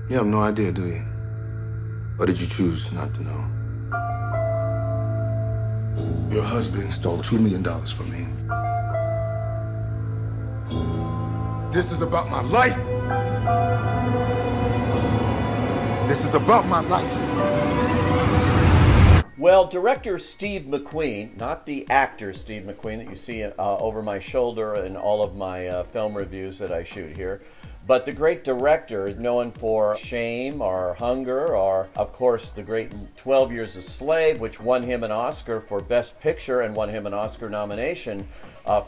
You have no idea, do you? Or did you choose not to know? Your husband stole $2 million from me. This is about my life. This is about my life. Well, director Steve McQueen, not the actor Steve McQueen that you see over my shoulder in all of my film reviews that I shoot here, but the great director known for Shame or Hunger or, of course, the great 12 Years a Slave, which won him an Oscar for Best Picture and won him an Oscar nomination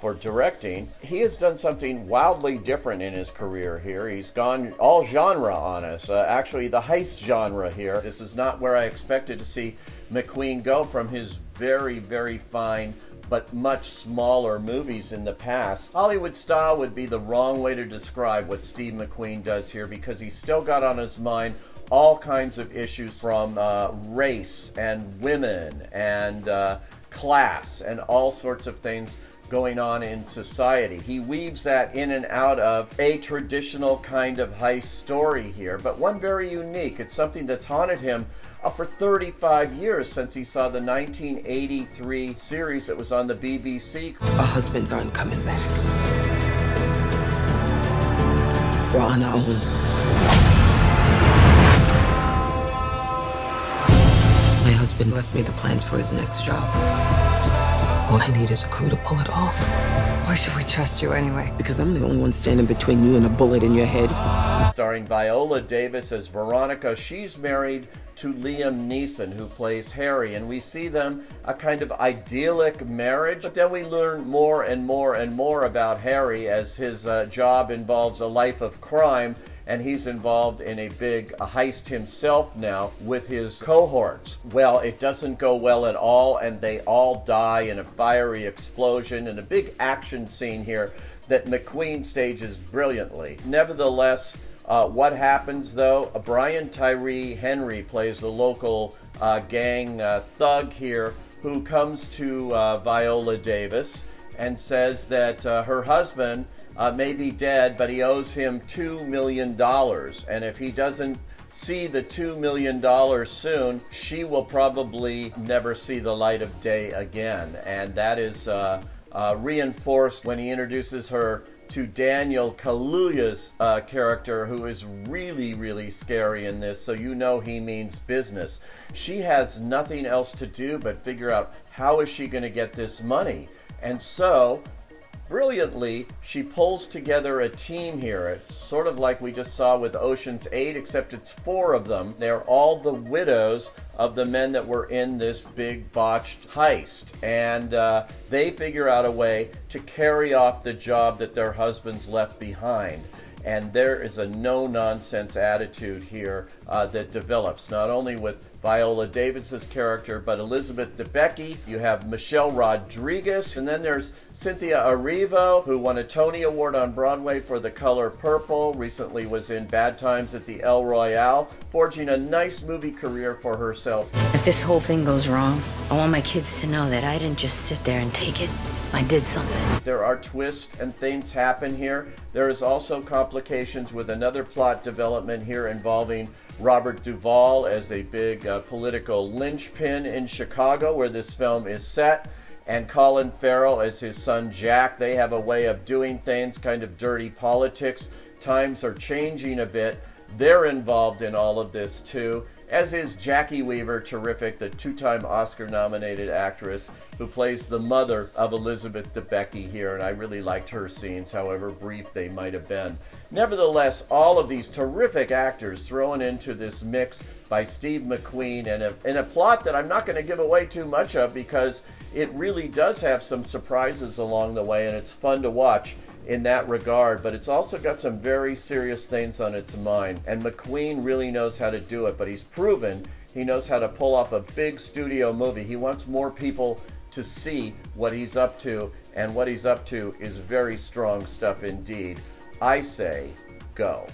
for directing. He has done something wildly different in his career here. He's gone all genre on us, actually the heist genre here. This is not where I expected to see McQueen go from his very, very fine but much smaller movies in the past. Hollywood style would be the wrong way to describe what Steve McQueen does here, because he's still got on his mind all kinds of issues from race and women and class and all sorts of things going on in society. He weaves that in and out of a traditional kind of heist story here, but one very unique. It's something that's haunted him for 35 years, since he saw the 1983 series that was on the BBC. Our husbands aren't coming back. We're on our own. My husband left me the plans for his next job. All I need is a crew to pull it off. Why should we trust you anyway? Because I'm the only one standing between you and a bullet in your head. Starring Viola Davis as Veronica. She's married to Liam Neeson, who plays Harry, and we see them a kind of idyllic marriage, but then we learn more and more and more about Harry as his job involves a life of crime, and he's involved in a big heist himself now with his cohorts. Well, it doesn't go well at all, and they all die in a fiery explosion and a big action scene here that McQueen stages brilliantly. Nevertheless, what happens though? Brian Tyree Henry plays the local gang thug here, who comes to Viola Davis and says that her husband may be dead, but he owes him $2 million. And if he doesn't see the $2 million soon, she will probably never see the light of day again. And that is reinforced when he introduces her to Daniel Kaluuya's character, who is really, really scary in this, so you know he means business. She has nothing else to do but figure out how is she going to get this money. And so, brilliantly, she pulls together a team here. It's sort of like we just saw with Ocean's 8, except it's 4 of them. They're all the widows of the men that were in this big botched heist. And they figure out a way to carry off the job that their husbands left behind. And there is a no-nonsense attitude here that develops, not only with Viola Davis's character, but Elizabeth Debicki. You have Michelle Rodriguez, and then there's Cynthia Erivo, who won a Tony Award on Broadway for The Color Purple, recently was in Bad Times at the El Royale, forging a nice movie career for herself. If this whole thing goes wrong, I want my kids to know that I didn't just sit there and take it. I did something. There are twists and things happen here. There is also complications with another plot development here involving Robert Duvall as a big political linchpin in Chicago, where this film is set, and Colin Farrell as his son Jack. They have a way of doing things, kind of dirty politics. Times are changing a bit. They're involved in all of this too, as is Jackie Weaver, terrific, the 2-time Oscar-nominated actress who plays the mother of Elizabeth Debicki here, and I really liked her scenes, however brief they might have been. Nevertheless, all of these terrific actors thrown into this mix by Steve McQueen in a plot that I'm not going to give away too much of, because it really does have some surprises along the way, and it's fun to watch in that regard, but it's also got some very serious things on its mind, and McQueen really knows how to do it, but he's proven he knows how to pull off a big studio movie. He wants more people to see what he's up to, and what he's up to is very strong stuff indeed. I say, go.